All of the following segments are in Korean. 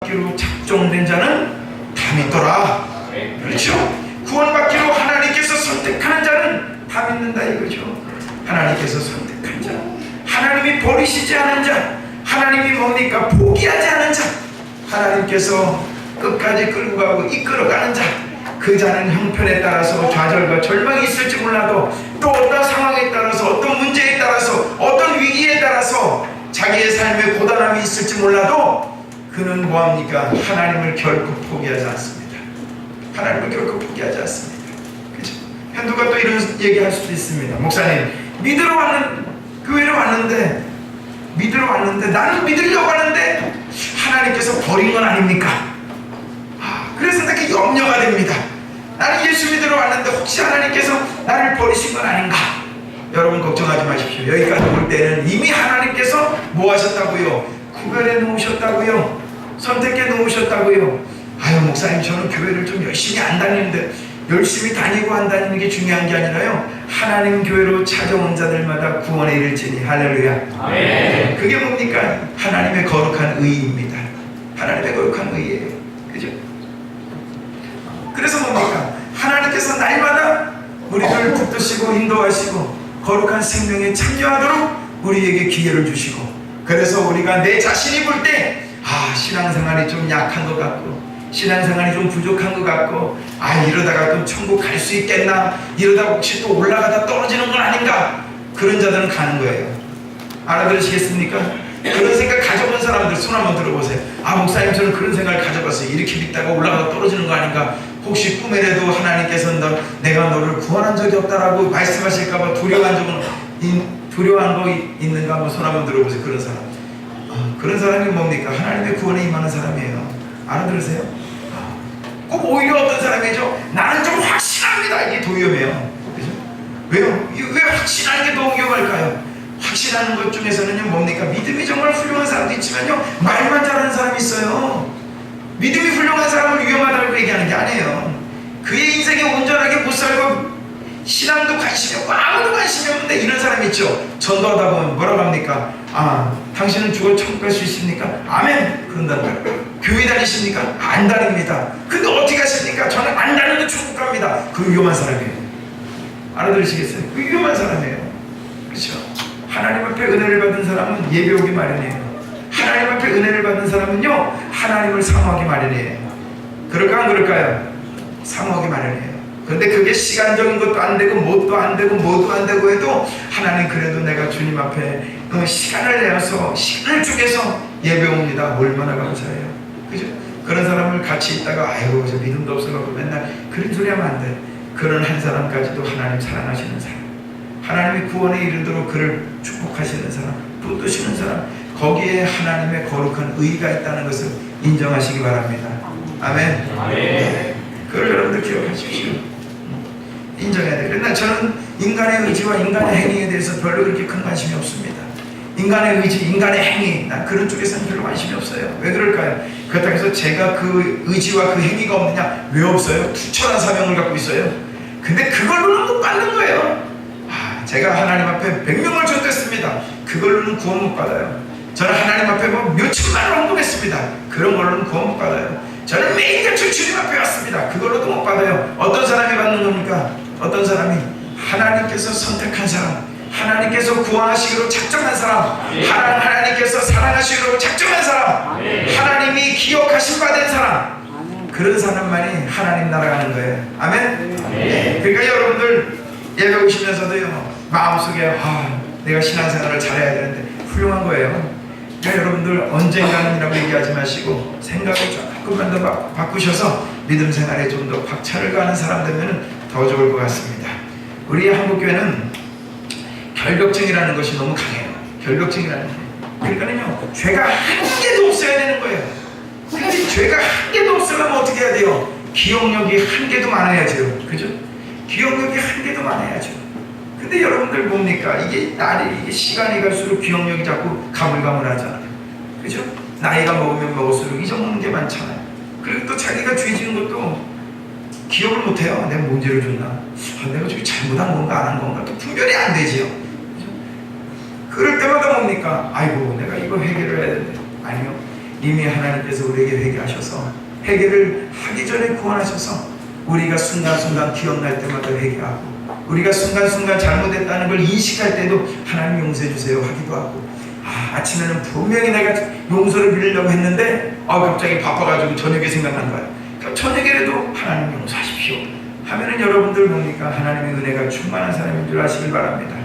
구원받기로 작정된 자는 다 믿더라. 그렇죠? 구원받기로 하나님께서 선택하는 자는 다 믿는다 이거죠. 하나님께서 선택한 자, 하나님이 버리시지 않은 자, 하나님이 뭡니까? 포기하지 않은 자, 하나님께서 끝까지 끌고 가고 이끌어가는 자, 그 자는 형편에 따라서 좌절과 절망이 있을지 몰라도 또 어떤 상황에 따라서 어떤 문제에 따라서 어떤 위기에 따라서 자기의 삶에 고단함이 있을지 몰라도 그는 뭐합니까? 하나님을 결코 포기하지 않습니다. 하나님을 결코 포기하지 않습니다. 그렇죠? 현도가 또 이런 얘기할 수도 있습니다. 목사님, 교회로 왔는데 나는 믿으려고 하는데 하나님께서 버린 건 아닙니까? 그래서 이렇게 염려가 됩니다. 나는 예수 믿으러 왔는데 혹시 하나님께서 나를 버리신 건 아닌가? 여러분 걱정하지 마십시오. 여기까지 올 때는 이미 하나님께서 뭐 하셨다고요? 구별해 놓으셨다고요? 선택해 놓으셨다고요? 아유 목사님, 저는 교회를 좀 열심히 안 다니는데, 열심히 다니고 안 다니는 게 중요한 게 아니라요, 하나님 교회로 찾아온 자들마다 구원에 이를지니. 할렐루야. 아멘. 그게 뭡니까? 하나님의 거룩한 의입니다. 하나님의 거룩한 의예요. 그죠? 그래서 뭡니까? 하나님께서 날마다 우리를 붙드시고 인도하시고 거룩한 생명에 참여하도록 우리에게 기회를 주시고, 그래서 우리가 내 자신이 볼 때 신앙생활이 좀 약한 것 같고, 신앙생활이 좀 부족한 것 같고, 이러다가 또 천국 갈 수 있겠나, 이러다가 혹시 또 올라가다 떨어지는 건 아닌가, 그런 자들은 가는 거예요. 알아들으시겠습니까? 그런 생각 가져본 사람들 손 한번 들어보세요. 목사님, 저는 그런 생각을 가져봤어요. 이렇게 믿다가 올라가다 떨어지는 거 아닌가, 혹시 꿈에라도 하나님께서 내가 너를 구원한 적이 없다라고 말씀하실까봐 두려워한 거 있는가 한번 손 한번 들어보세요. 그런 사람. 그런 사람이 뭡니까? 하나님의 구원에 임하는 사람이에요. 알아들으세요? 꼭 오히려 어떤 사람이죠? 나는 좀 확신합니다. 이게 더 위험해요. 그죠? 왜요? 왜 확신하는 게 더 위험할까요? 확신하는 것 중에서는요, 뭡니까? 믿음이 정말 훌륭한 사람도 있지만요, 말만 잘하는 사람이 있어요. 믿음이 훌륭한 사람을 위험하다고 얘기하는 게 아니에요. 그의 인생에 온전하게 못 살고 신앙도 관심이 없고 아무도 관심이 없는데 이런 사람이 있죠. 전도하다 보면 뭐라고 합니까? 당신은 죽어 천국 갈 수 있습니까? 아멘! 그런다는 거예요. 교회 다니십니까? 안 다닙니다. 근데 어떻게 하십니까? 저는 안 다니는데 천국 갑니다. 그 위험한 사람이에요. 알아들으시겠어요? 그 위험한 사람이에요. 그렇죠? 하나님 앞에 은혜를 받은 사람은 예배 오기 마련이에요. 하나님 앞에 은혜를 받는 사람은요, 하나님을 사모하기 마련이에요. 그럴까 안 그럴까요? 사모하기 마련이에요. 그런데 그게 시간적인 것도 안 되고 뭣도 안 되고 뭐도 안 되고 해도 하나님, 그래도 내가 주님 앞에 시간을 내어서 시간을 쪼개서 예배 옵니다. 얼마나 감사해요. 그죠? 그런 사람을 같이 있다가 저 믿음도 없어갖고 맨날 그런 소리 하면 안 돼. 그런 한 사람까지도 하나님 사랑하시는 사람, 하나님이 구원에 이르도록 그를 축복하시는 사람, 붙드시는 사람, 거기에 하나님의 거룩한 의가 있다는 것을 인정하시기 바랍니다. 아멘. 네. 그걸 여러분들 기억하십시오. 인정해야 돼요. 그러나 저는 인간의 의지와 인간의 행위에 대해서 별로 그렇게 큰 관심이 없습니다. 인간의 의지, 인간의 행위, 난 그런 쪽에서는 별로 관심이 없어요. 왜 그럴까요? 그렇다고 해서 제가 그 의지와 그 행위가 없느냐? 왜 없어요? 투철한 사명을 갖고 있어요. 근데 그걸로는 못 받는 거예요. 제가 하나님 앞에 100명을 전도했습니다. 그걸로는 구원 못 받아요. 저는 하나님 앞에 몇천만을 헌금했습니다. 그런 걸로는 구원 못 받아요. 저는 매일같이 주님 앞에 왔습니다. 그걸로도 못 받아요. 어떤 사람이 받는 겁니까? 어떤 사람이 하나님께서 선택한 사람, 하나님께서 구원하시기로 작정한 사람, 하나님께서 사랑하시기로 작정한 사람, 하나님이 기억하신 바 된 사람, 그런 사람만이 하나님 나라 가는 거예요. 아멘? 네. 그러니까 여러분들 예배 오시면서도요, 마음속에 내가 신앙생활을 잘해야 되는데 훌륭한 거예요. 그러니까 여러분들 언젠가는이라고 얘기하지 마시고 생각을 조금만 더 바꾸셔서 믿음 생활에 좀 더 박차를 가는 사람 되면 더 좋을 것 같습니다. 우리 한국교회는 결벽증이라는 것이 너무 강해요. 결벽증이라는 게. 그러니까요, 죄가 한 개도 없어야 되는 거예요. 근데 죄가 한 개도 없으려면 어떻게 해야 돼요? 기억력이 한 개도 많아야죠. 그죠? 기억력이 한 개도 많아야죠. 근데 여러분들 뭡니까? 이게 시간이 갈수록 기억력이 자꾸 가물가물하잖아요. 그죠? 나이가 먹으면 먹을수록 잊어먹는 게 많잖아요. 그리고 또 자기가 죄 지은 것도 기억을 못해요. 내가 뭔 죄를 줬나? 내가 저기 잘못한 건가 안 한 건가? 또 분별이 안 되지요. 그죠? 그럴 때마다 뭡니까? 내가 이거 해결을 해야 되는데. 아니요. 이미 하나님께서 우리에게 회개하셔서 회개를 하기 전에 구원하셔서 우리가 순간순간 기억날 때마다 회개하고 우리가 순간순간 잘못했다는 걸 인식할 때도 하나님 용서해 주세요 하기도 하고 아침에는 분명히 내가 용서를 빌려고 했는데 갑자기 바빠가지고 저녁에 생각난 거야. 그러니까 저녁에라도 하나님 용서하십시오 하면은 여러분들 뭡니까? 하나님의 은혜가 충만한 사람인 줄 아시길 바랍니다.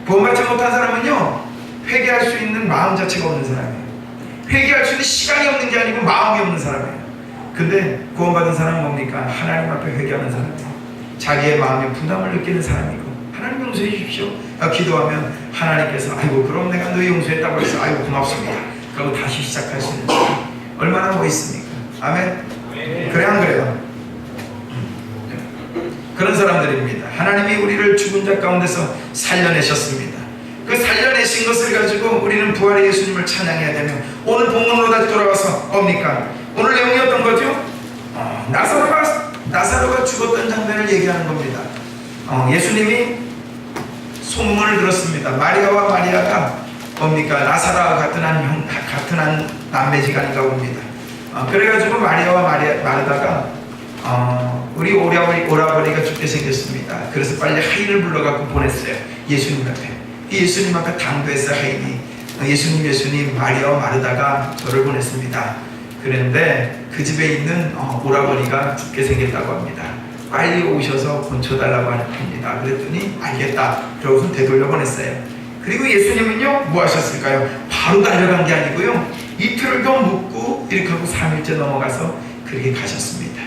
구원받지 못한 사람은요 회개할 수 있는 마음 자체가 없는 사람이에요. 회개할 수 있는 시간이 없는 게 아니고 마음이 없는 사람이에요. 근데 구원받은 사람은 뭡니까? 하나님 앞에 회개하는 사람이에요. 자기의 마음에 부담을 느끼는 사람이고 하나님 용서해 주십시오 기도하면 하나님께서 아이고 그럼 내가 너 용서했다고 해서 아이고 고맙습니다 그리고 다시 시작할 수 있는 사람 얼마나 멋있습니까? 아멘? 그래 안 그래요? 그런 사람들입니다. 하나님이 우리를 죽은 자 가운데서 살려내셨습니다. 그 살려내신 것을 가지고 우리는 부활의 예수님을 찬양해야 되며 오늘 본문으로 다시 돌아와서 뭡니까? 오늘 내용이 어떤 거죠? 나사로가 죽었던 장면을 얘기하는 겁니다. 예수님이 소문을 들었습니다. 마리아와 마리아가 뭡니까? 나사로와 같은 한 남매지간인가 봅니다. 그래가지고 마리아와 마르다가 우리 오라버니가 죽게 생겼습니다. 그래서 빨리 하인을 불러갖고 보냈어요. 예수님 앞에. 예수님 앞에 당도했어요. 하인이 예수님 마리아와 마르다가 저를 보냈습니다. 그런데 그 집에 있는 오라버니가 죽게 생겼다고 합니다. 빨리 오셔서 고쳐달라고 합니다. 그랬더니 알겠다. 그러고서 되돌려 보냈어요. 그리고 예수님은요 뭐 하셨을까요? 바로 달려간 게 아니고요 이틀을 더 묵고 이렇게 하고 3일째 넘어가서 그렇게 가셨습니다.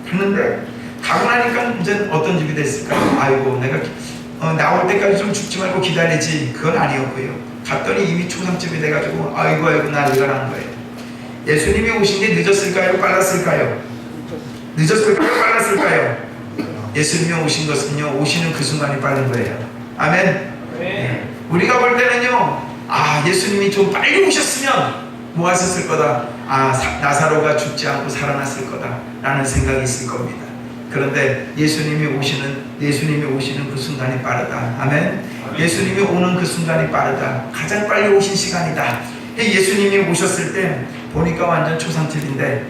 그런데 가고 나니까 이제 어떤 집이 됐을까요? 아이고 내가 나올 때까지 좀 죽지 말고 기다리지. 그건 아니었고요. 갔더니 이미 초상집이 돼가지고 아이고 난리가 난 거예요. 예수님이 오신 게 늦었을까요? 빨랐을까요? 늦었을까요? 빨랐을까요? 예수님이 오신 것은요 오시는 그 순간이 빠른 거예요. 아멘. 네. 우리가 볼 때는요 예수님이 좀 빨리 오셨으면 뭐 하셨을 거다. 나사로가 죽지 않고 살아났을 거다 라는 생각이 있을 겁니다. 그런데 예수님이 오시는 그 순간이 빠르다. 아멘. 예수님이 오는 그 순간이 빠르다. 가장 빨리 오신 시간이다. 예수님이 오셨을 때 보니까 완전 초상집인데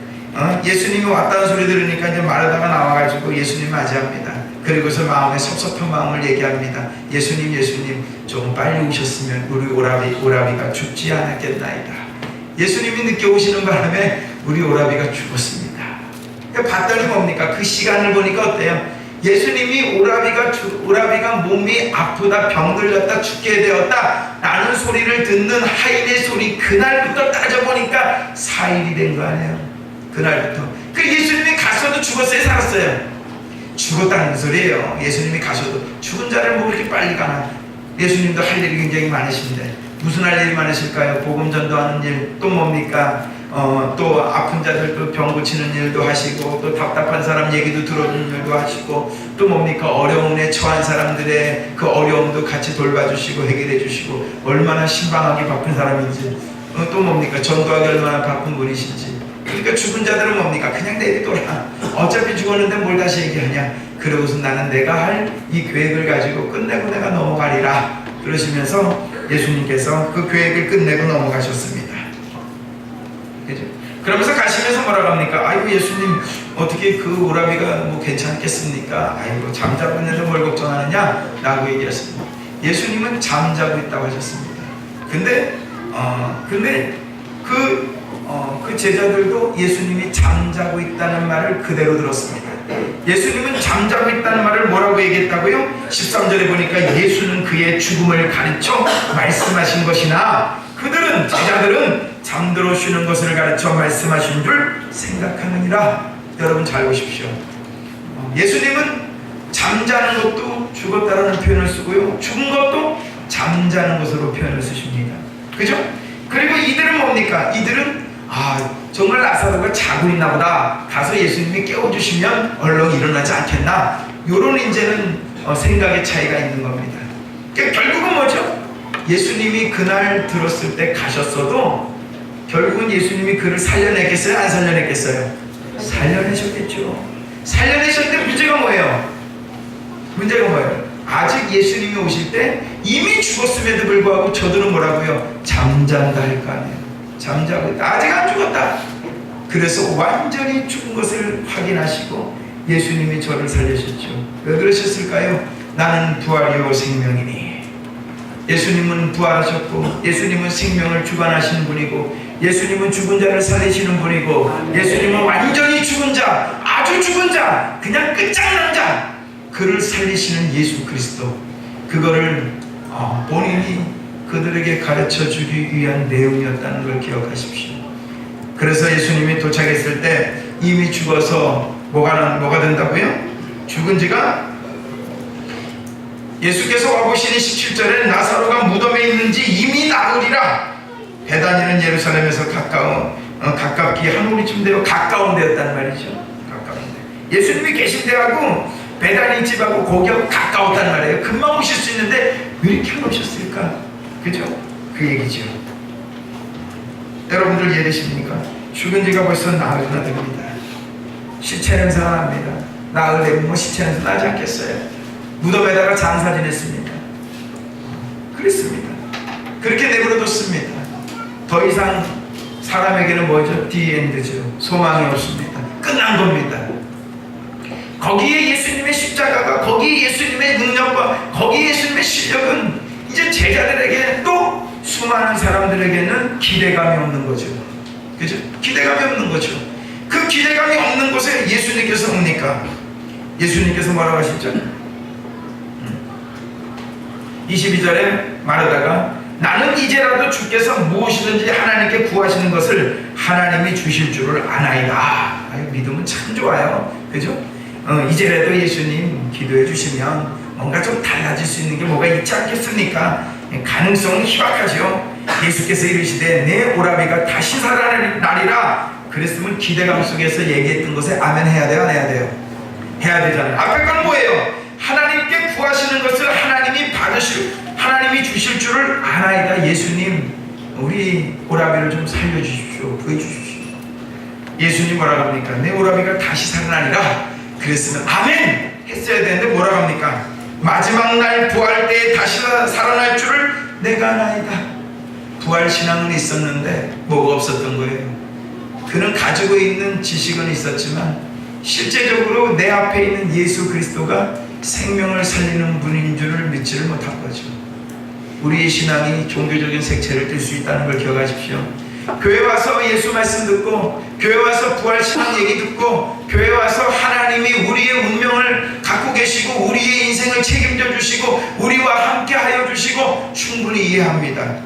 예수님이 왔다는 소리 들으니까 이제 마르다가 나와가지고 예수님 맞이합니다. 그리고서 마음에 섭섭한 마음을 얘기합니다. 예수님 조금 빨리 오셨으면 우리 오라비가 죽지 않았겠나이다. 예수님이 늦게 오시는 바람에 우리 오라비가 죽었습니다. 봤더니 뭡니까? 그 시간을 보니까 어때요? 예수님이 오라비가 몸이 아프다, 병들렸다, 죽게 되었다 라는 소리를 듣는 하인의 소리, 그날부터 따져보니까 4일이 된 거 아니에요. 그날부터. 그 예수님이 가셔도 죽었어요, 살았어요? 죽었다는 소리예요. 예수님이 가셔도. 죽은 자를 뭐 그렇게 빨리 가나? 예수님도 할 일이 굉장히 많으신데 무슨 할 일이 많으실까요? 복음 전도하는 일, 또 뭡니까? 또 아픈 자들 병 고치는 일도 하시고, 또 답답한 사람 얘기도 들어주는 일도 하시고, 또 뭡니까? 어려움에 처한 사람들의 그 어려움도 같이 돌봐주시고 해결해 주시고, 얼마나 신방하기 바쁜 사람인지, 또 뭡니까? 전도하기 얼마나 바쁜 분이신지. 그러니까 죽은 자들은 뭡니까? 그냥 내비둬라. 어차피 죽었는데 뭘 다시 얘기하냐. 그러고서 나는 내가 할 이 계획을 가지고 끝내고 내가 넘어가리라. 그러시면서 예수님께서 그 계획을 끝내고 넘어가셨습니다. 그죠? 그러면서 가시면서 뭐라고 합니까? 아이고 예수님 어떻게 그 오라비가 뭐 괜찮겠습니까? 아이고 잠자고 있는데 뭘 걱정하느냐? 라고 얘기하십니다. 예수님은 잠자고 있다고 하셨습니다. 근데 그 제자들도 예수님이 잠자고 있다는 말을 그대로 들었습니다. 예수님은 잠자고 있다는 말을 뭐라고 얘기했다고요? 13절에 보니까 예수는 그의 죽음을 가르쳐 말씀하신 것이나 그들은, 제자들은 잠들어 쉬는 것을 가르쳐 말씀하신 줄 생각하느니라. 여러분 잘 보십시오. 예수님은 잠자는 것도 죽었다라는 표현을 쓰고요, 죽은 것도 잠자는 것으로 표현을 쓰십니다. 그죠? 그리고 이들은 뭡니까? 이들은 정말 나사로가 자고 있나 보다, 가서 예수님이 깨워주시면 얼른 일어나지 않겠나, 요런 이제는 생각의 차이가 있는 겁니다. 그러니까 결국은 뭐죠? 예수님이 그날 들었을 때 가셨어도 결국은 예수님이 그를 살려냈겠어요? 안 살려냈겠어요? 살려내셨겠죠. 살려내셨는데 문제가 뭐예요? 아직 예수님이 오실 때 이미 죽었음에도 불구하고 저들은 뭐라고요? 잠잔다 할 거 아니에요. 잠자고 있다. 아직 안 죽었다. 그래서 완전히 죽은 것을 확인하시고 예수님이 저를 살려주셨죠. 왜 그러셨을까요? 나는 부활이요 생명이니. 예수님은 부활하셨고 예수님은 생명을 주관하시는 분이고 예수님은 죽은 자를 살리시는 분이고 예수님은 완전히 죽은 자, 아주 죽은 자, 그냥 끝장난 자, 그를 살리시는 예수 그리스도. 그거를 본인이 그들에게 가르쳐주기 위한 내용이었다는 걸 기억하십시오. 그래서 예수님이 도착했을 때 이미 죽어서 뭐가 된다고요? 죽은 지가, 예수께서 와보시니 17절에 나사로가 무덤에 있는지 이미 나으리라. 베다니는 예루살렘에서 가깝기 한 오리쯤 되어 가까운 데였단 말이죠. 가까운 데. 예수님이 계신 데하고 베다니 집하고 거기하고 가까웠단 말이에요. 금방 오실 수 있는데 왜 이렇게 안 오셨을까? 그죠? 그 얘기죠. 여러분들 이해되십니까? 죽은 지가 벌써 나흘이나 됩니다. 시체 냄새가 납니다. 나흘 되면 뭐 시체 냄새 나지 않겠어요? 무덤에다가 장사 지냈습니다. 그랬습니다. 그렇게 내버려뒀습니다. 더 이상 사람에게는 뭐죠? 디엔드죠. 소망이 없습니다. 끝난 겁니다. 거기에 예수님의 십자가가, 거기에 예수님의 능력과 거기에 예수님의 실력은 이제 제자들에게 또 수많은 사람들에게는 기대감이 없는 거죠. 그죠? 기대감이 없는 거죠. 그 기대감이 없는 곳에 예수님께서 옵니까? 예수님께서 뭐라고 하시죠? 22절에 말하다가 나는 이제라도 주께서 무엇이든지 하나님께 구하시는 것을 하나님이 주실 줄을 아나이다. 믿음은 참 좋아요. 그죠? 이제라도 예수님 기도해 주시면 뭔가 좀 달라질 수 있는 게 뭐가 있지 않겠습니까? 가능성은 희박하죠. 예수께서 이르시되 내 오라비가 다시 살아나리라. 그랬으면 기대감 속에서 얘기했던 것에 아멘 해야 돼요? 안 해야 돼요? 해야 되잖아요. 앞에 건 뭐예요? 하나님께 구하시는 것을 하나님이 주실 줄을 아나이다. 예수님, 우리 오라비를 좀 살려주십시오. 구해주십시오. 예수님 뭐라고 합니까? 내 오라비가 다시 살아나리라. 그랬으면 아멘 했어야 되는데 뭐라고 합니까? 마지막 날 부활 때에 다시 살아날 줄을 내가 아나이다. 부활신앙은 있었는데 뭐가 없었던 거예요? 그는 가지고 있는 지식은 있었지만 실제적으로 내 앞에 있는 예수 그리스도가 생명을 살리는 분인 줄을 믿지를 못한 거죠. 우리의 신앙이 종교적인 색채를 띨 수 있다는 걸 기억하십시오. 교회 와서 예수 말씀 듣고, 교회 와서 부활신앙 얘기 듣고, 교회 와서 하나님이 우리의 운명을 갖고 계시고 우리의 인생을 책임져 주시고 우리와 함께 하여 주시고 충분히 이해합니다.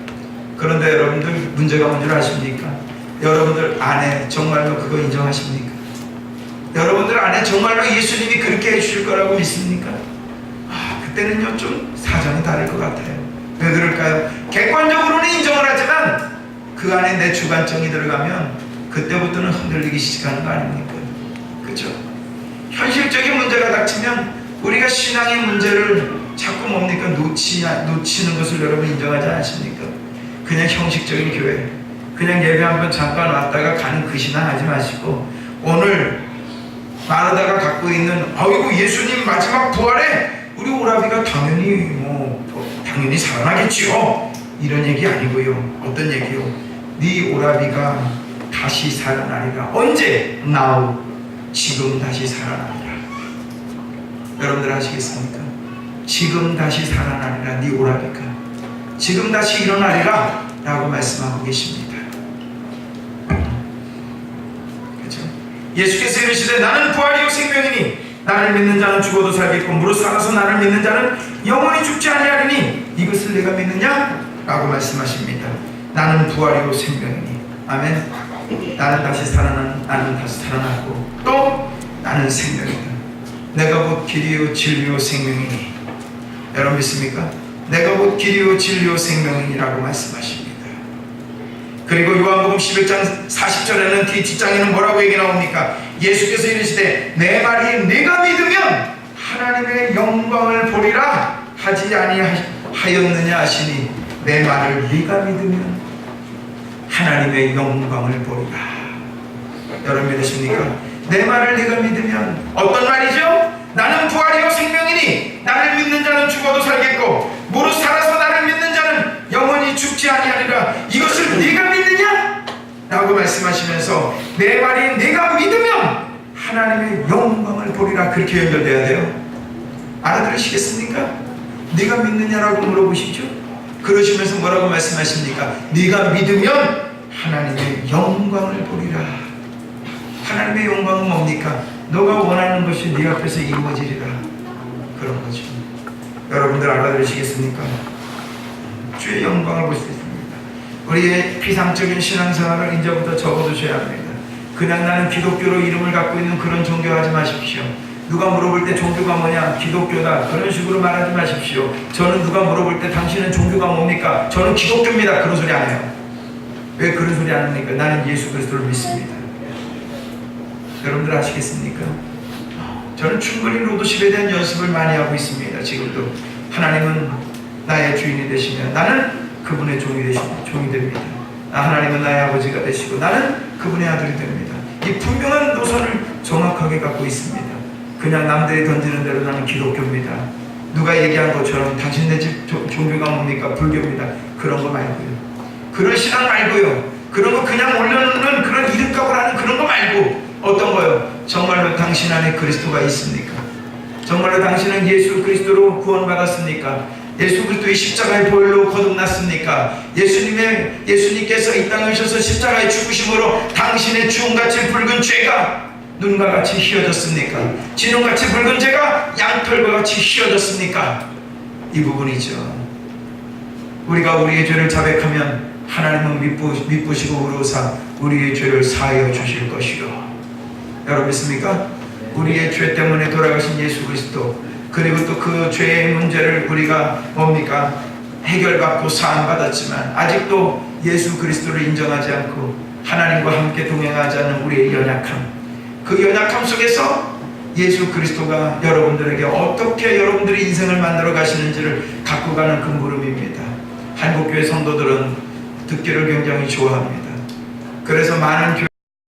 그런데 여러분들 문제가 뭔 줄 아십니까? 여러분들 안에 정말로 그거 인정하십니까? 여러분들 안에 정말로 예수님이 그렇게 해주실 거라고 믿습니까? 그때는요 좀 사정이 다를 것 같아요. 왜 그럴까요? 객관적으로는 인정을 하지만 그 안에 내 주관점이 들어가면 그때부터는 흔들리기 시작하는 거 아닙니까? 그렇죠? 현실적인 문제가 닥치면 우리가 신앙의 문제를 자꾸 뭡니까? 놓치는 것을 여러분 인정하지 않으십니까? 그냥 형식적인 교회, 그냥 예배 한번 잠깐 왔다가 가는 그 신앙 하지 마시고 오늘 마르다가 갖고 있는 아이고 예수님 마지막 부활에 우리 오라비가 당연히 당연히 살아나겠지요, 이런 얘기 아니고요. 어떤 얘기요? 네 오라비가 다시 살아나리라. 언제? Now. 지금 다시 살아나리라. 여러분들 아시겠습니까? 지금 다시 살아나리라. 네 오라비가 지금 다시 일어나리라 라고 말씀하고 계십니다. 예수께서 이르시되 나는 부활이요 생명이니 나를 믿는 자는 죽어도 살겠고 무릇 살아서 나를 믿는 자는 영원히 죽지 아니하리니 이것을 내가 믿느냐? 라고 말씀하십니다. 나는 부활이요 생명이니. 아멘. 나는 다시 살아나고 또 나는 생명이다. 내가 곧 길이요 진리요 생명이니. 여러분 믿습니까? 내가 곧 길이요 진리요 생명이니라고 말씀하십니다. 그리고 요한복음 11장 40절에는 뒷장에는 뭐라고 얘기 나옵니까? 예수께서 이르시되 내 말이 네가 믿으면 하나님의 영광을 보리라 하지 아니하였느냐 하시니 내 말을 네가 믿으면 하나님의 영광을 보리라. 여러분 믿으십니까? 내 말을 네가 믿으면 어떤 말이죠? 나는 부활이요 생명이니 나를 믿는 자는 죽어도 살겠고 무릇 살아서 나를 믿는 자는 영원히 죽지 아니하리라. 이것을 네가 믿느냐? 라고 말씀하시면서 내 말이 네가 믿으면 하나님의 영광을 보리라, 그렇게 연결돼야 돼요. 알아들으시겠습니까? 네가 믿느냐라고 물어보시죠. 그러시면서 뭐라고 말씀하십니까? 네가 믿으면 하나님의 영광을 보리라. 하나님의 영광은 뭡니까? 너가 원하는 것이 네 앞에서 이루어지리라, 그런 거죠. 여러분들 알아들으시겠습니까? 주의 영광을 볼 수 있습니다. 우리의 피상적인 신앙생활을 이제부터 접어두셔야 합니다. 그냥 나는 기독교로 이름을 갖고 있는 그런 종교하지 마십시오. 누가 물어볼 때 종교가 뭐냐? 기독교다, 그런 식으로 말하지 마십시오. 저는 누가 물어볼 때 당신은 종교가 뭡니까? 저는 기독교입니다, 그런 소리 안 해요. 왜 그런 소리 안 합니까? 나는 예수 그리스도를 믿습니다. 여러분들 아시겠습니까? 저는 충분히 로드십에 대한 연습을 많이 하고 있습니다. 지금도 하나님은 나의 주인이 되시며 나는 그분의 종이 됩니다. 하나님은 나의 아버지가 되시고 나는 그분의 아들이 됩니다. 이 분명한 노선을 정확하게 갖고 있습니다. 그냥 남들이 던지는 대로 나는 기독교입니다, 누가 얘기한 것처럼 당신네 집 종교가 뭡니까? 불교입니다, 그런 거 말고요. 그런 신앙 말고요. 그런 거 그냥 올려놓는 그런 이름값을 하는 그런 거 말고, 어떤 거요? 정말로 당신 안에 그리스도가 있습니까? 정말로 당신은 예수 그리스도로 구원받았습니까? 예수 그리스도의 십자가의 보혈로 거듭났습니까? 예수님께서 이 땅에 오셔서 십자가의 죽으심으로 당신의 주홍같이 붉은 죄가 눈과 같이 휘어졌습니까? 진홍같이 붉은 죄가 양털과 같이 휘어졌습니까? 이 부분이죠. 우리가 우리의 죄를 자백하면 하나님은 미쁘시고 의로사 우리의 죄를 사하여 주실 것이요. 여러분 믿습니까? 우리의 죄 때문에 돌아가신 예수 그리스도, 그리고 또 그 죄의 문제를 우리가 뭡니까? 해결받고 사함받았지만 아직도 예수 그리스도를 인정하지 않고 하나님과 함께 동행하지 않는 우리의 연약함, 그 연약함 속에서 예수 그리스도가 여러분들에게 어떻게 여러분들의 인생을 만들어 가시는지를 갖고 가는 그 물음입니다. 한국교회 성도들은 듣기를 굉장히 좋아합니다. 그래서 많은 교회